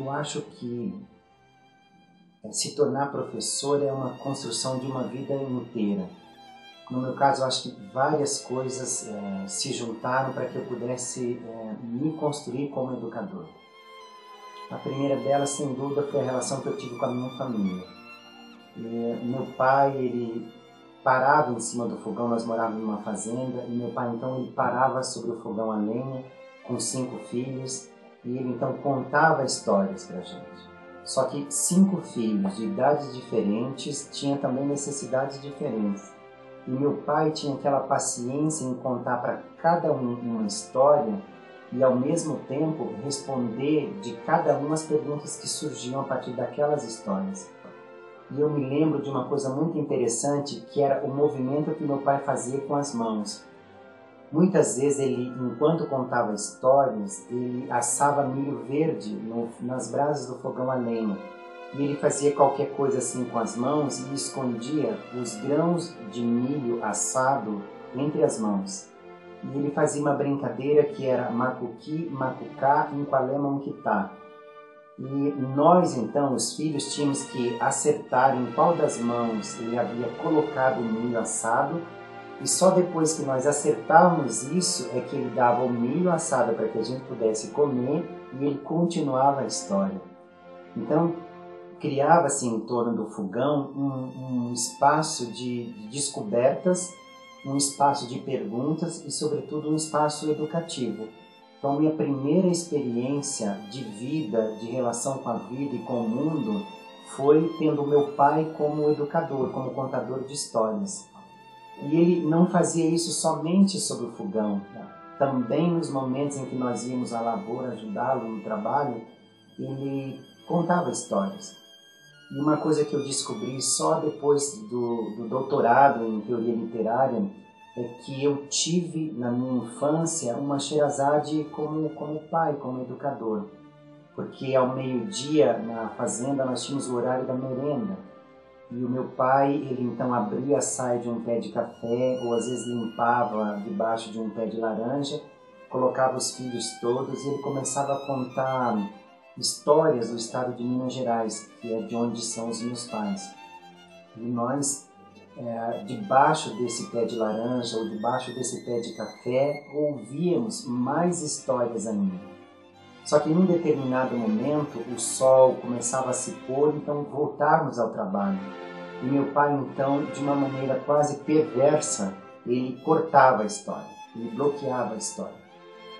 Eu acho que se tornar professor é uma construção de uma vida inteira. No meu caso, eu acho que várias coisas se juntaram para que eu pudesse me construir como educador. A primeira delas, sem dúvida, foi a relação que eu tive com a minha família. Meu pai, ele parava em cima do fogão, nós morávamos numa fazenda, e meu pai, então, ele parava sobre o fogão a lenha, com 5 filhos, e ele, então, contava histórias para a gente. Só que 5 filhos de idades diferentes tinham também necessidades diferentes. E meu pai tinha aquela paciência em contar para cada um uma história e, ao mesmo tempo, responder de cada uma as perguntas que surgiam a partir daquelas histórias. E eu me lembro de uma coisa muito interessante, que era o movimento que meu pai fazia com as mãos. Muitas vezes ele, enquanto contava histórias, ele assava milho verde nas brasas do fogão a lenha. E ele fazia qualquer coisa assim com as mãos e escondia os grãos de milho assado entre as mãos. E ele fazia uma brincadeira que era macuqui, macucá, inqualé, monquitá. E nós, então, os filhos, tínhamos que acertar em qual das mãos ele havia colocado o milho assado, e só depois que nós acertávamos isso é que ele dava o milho assado para que a gente pudesse comer, e ele continuava a história. Então, criava-se em torno do fogão um espaço de descobertas, um espaço de perguntas e, sobretudo, um espaço educativo. Então, minha primeira experiência de vida, de relação com a vida e com o mundo, foi tendo meu pai como educador, como contador de histórias. E ele não fazia isso somente sobre o fogão. Também nos momentos em que nós íamos à lavoura ajudá-lo no trabalho, ele contava histórias. E uma coisa que eu descobri só depois do doutorado em teoria literária é que eu tive na minha infância uma Sherazade como pai, como educador. Porque ao meio-dia na fazenda nós tínhamos o horário da merenda. E o meu pai, ele então abria a saia de um pé de café, ou às vezes limpava debaixo de um pé de laranja, colocava os filhos todos e ele começava a contar histórias do estado de Minas Gerais, que é de onde são os meus pais. E nós, debaixo desse pé de laranja ou debaixo desse pé de café, ouvíamos mais histórias ainda. Só que em um determinado momento o sol começava a se pôr, então voltarmos ao trabalho. E meu pai, então, de uma maneira quase perversa, ele cortava a história, ele bloqueava a história.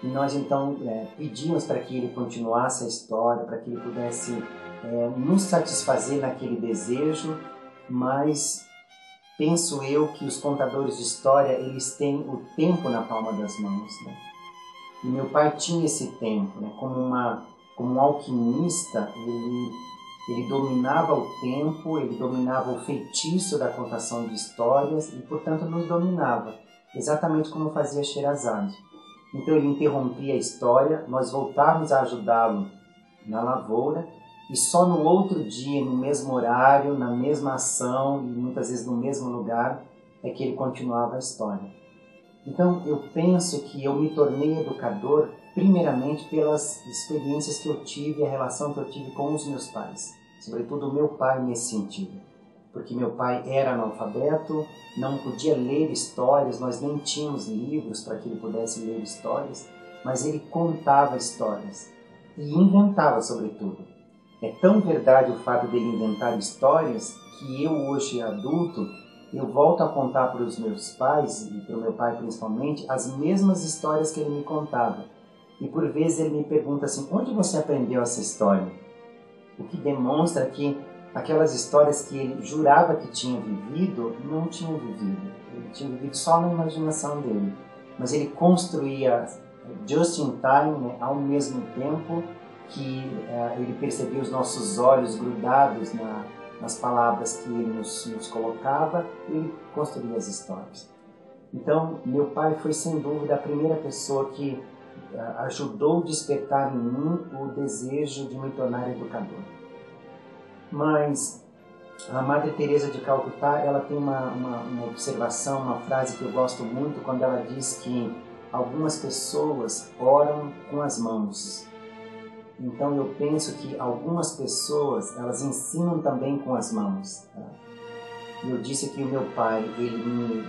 E nós então pedíamos para que ele continuasse a história, para que ele pudesse nos satisfazer naquele desejo, mas penso eu que os contadores de história, eles têm o tempo na palma das mãos, né? E meu pai tinha esse tempo, né? Como um alquimista, ele dominava o tempo, ele dominava o feitiço da contação de histórias e, portanto, nos dominava, exatamente como fazia Sherazade. Então ele interrompia a história, nós voltávamos a ajudá-lo na lavoura e só no outro dia, no mesmo horário, na mesma ação e muitas vezes no mesmo lugar, é que ele continuava a história. Então eu penso que eu me tornei educador primeiramente pelas experiências que eu tive, a relação que eu tive com os meus pais, sobretudo o meu pai nesse sentido. Porque meu pai era analfabeto, não podia ler histórias, nós nem tínhamos livros para que ele pudesse ler histórias, mas ele contava histórias e inventava sobretudo. É tão verdade o fato dele inventar histórias que eu hoje adulto, eu volto a contar para os meus pais, e para o meu pai principalmente, as mesmas histórias que ele me contava. E por vezes ele me pergunta assim, onde você aprendeu essa história? O que demonstra que aquelas histórias que ele jurava que tinha vivido, não tinha vivido. Ele tinha vivido só na imaginação dele. Mas ele construía just in time, né, ao mesmo tempo que ele percebia os nossos olhos grudados nas palavras que ele nos colocava, ele construía as histórias. Então, meu pai foi sem dúvida a primeira pessoa que ajudou a despertar em mim o desejo de me tornar educador. Mas a Madre Teresa de Calcutá, ela tem uma observação, uma frase que eu gosto muito, quando ela diz que algumas pessoas oram com as mãos Então eu penso que algumas pessoas, elas ensinam também com as mãos. Tá? Eu disse que o meu pai, ele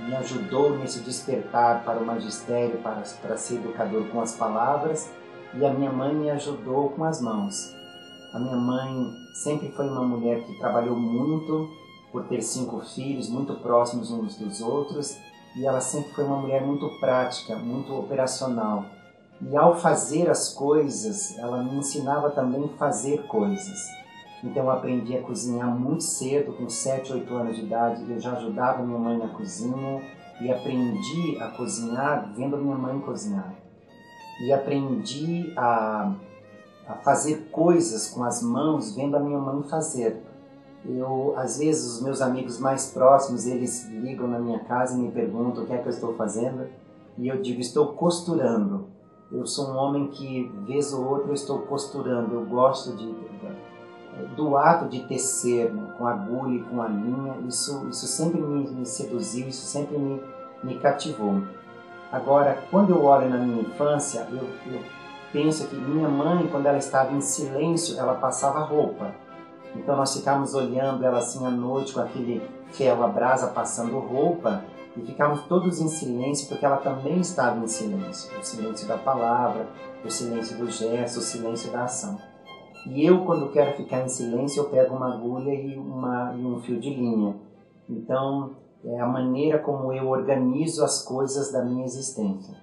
me ajudou nesse despertar para o magistério, para ser educador com as palavras, e a minha mãe me ajudou com as mãos. A minha mãe sempre foi uma mulher que trabalhou muito por ter 5 filhos, muito próximos uns dos outros, e ela sempre foi uma mulher muito prática, muito operacional. E ao fazer as coisas, ela me ensinava também a fazer coisas. Então eu aprendi a cozinhar muito cedo, com 7, 8 anos de idade. Eu já ajudava minha mãe na cozinha e aprendi a cozinhar vendo minha mãe cozinhar. E aprendi a fazer coisas com as mãos vendo a minha mãe fazer. Às vezes, os meus amigos mais próximos, eles ligam na minha casa e me perguntam o que é que eu estou fazendo. E eu digo, estou costurando. Eu sou um homem que, vez ou outra, eu estou costurando. Eu gosto do ato de tecer, né, com agulha e com a linha. Isso sempre me seduziu, isso sempre me cativou. Agora, quando eu olho na minha infância, eu penso que minha mãe, quando ela estava em silêncio, ela passava roupa. Então nós ficávamos olhando ela assim à noite com aquele ferro à brasa passando roupa e ficávamos todos em silêncio porque ela também estava em silêncio. O silêncio da palavra, o silêncio do gesto, o silêncio da ação. E eu, quando quero ficar em silêncio, eu pego uma agulha e um fio de linha. Então, é a maneira como eu organizo as coisas da minha existência.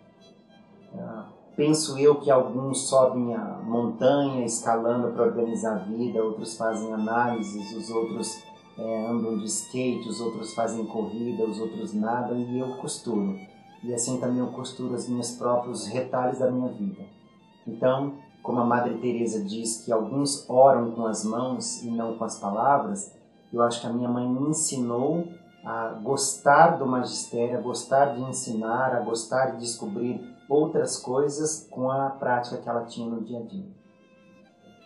Penso eu que alguns sobem a montanha escalando para organizar a vida, outros fazem análises, os outros andam de skate, os outros fazem corrida, os outros nadam e eu costuro. E assim também eu costuro os meus próprios retalhos da minha vida. Então, como a Madre Teresa diz que alguns oram com as mãos e não com as palavras, eu acho que a minha mãe me ensinou a gostar do magistério, a gostar de ensinar, a gostar de descobrir outras coisas com a prática que ela tinha no dia a dia.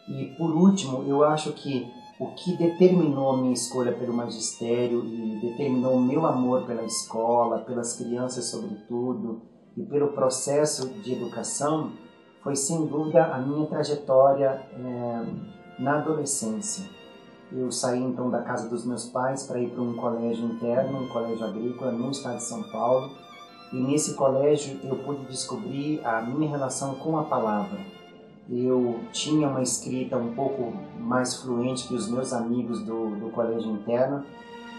E por último, eu acho que o que determinou a minha escolha pelo magistério e determinou o meu amor pela escola, pelas crianças sobretudo, e pelo processo de educação, foi sem dúvida a minha trajetória na adolescência. Eu saí então da casa dos meus pais para ir para um colégio interno, um colégio agrícola no estado de São Paulo, e nesse colégio eu pude descobrir a minha relação com a palavra. Eu tinha uma escrita um pouco mais fluente que os meus amigos do colégio interno,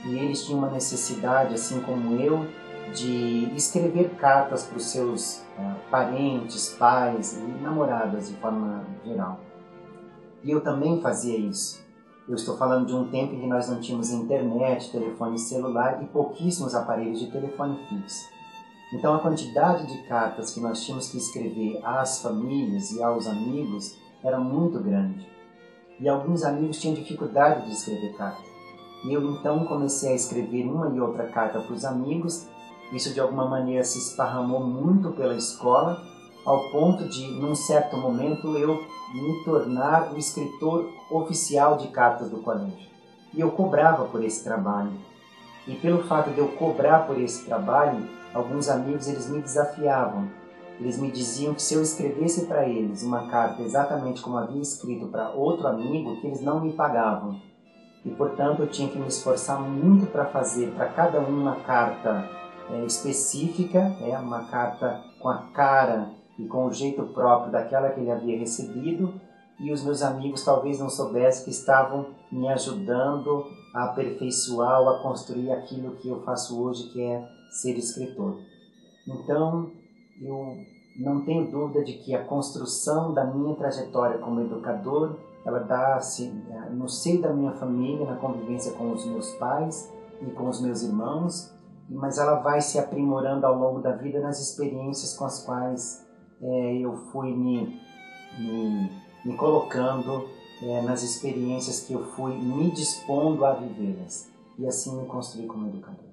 e eles tinham uma necessidade, assim como eu, de escrever cartas para os seus parentes, pais e namoradas de forma geral. E eu também fazia isso. Eu estou falando de um tempo em que nós não tínhamos internet, telefone celular e pouquíssimos aparelhos de telefone fixo. Então a quantidade de cartas que nós tínhamos que escrever às famílias e aos amigos era muito grande. E alguns amigos tinham dificuldade de escrever cartas. E eu então comecei a escrever uma e outra carta para os amigos. Isso de alguma maneira se esparramou muito pela escola, ao ponto de, num certo momento, eu me tornar o escritor oficial de cartas do colégio. E eu cobrava por esse trabalho. E pelo fato de eu cobrar por esse trabalho, alguns amigos eles me desafiavam. Eles me diziam que se eu escrevesse para eles uma carta exatamente como havia escrito para outro amigo, que eles não me pagavam. E, portanto, eu tinha que me esforçar muito para fazer para cada um uma carta específica, uma carta com a cara e com o jeito próprio daquela que ele havia recebido, e os meus amigos talvez não soubessem que estavam me ajudando a aperfeiçoar ou a construir aquilo que eu faço hoje, que é ser escritor. Então, eu não tenho dúvida de que a construção da minha trajetória como educador, ela dá-se no seio da minha família, na convivência com os meus pais e com os meus irmãos, mas ela vai se aprimorando ao longo da vida nas experiências com as quais eu fui me colocando, nas experiências que eu fui me dispondo a vivê-las. E assim me construí como educador.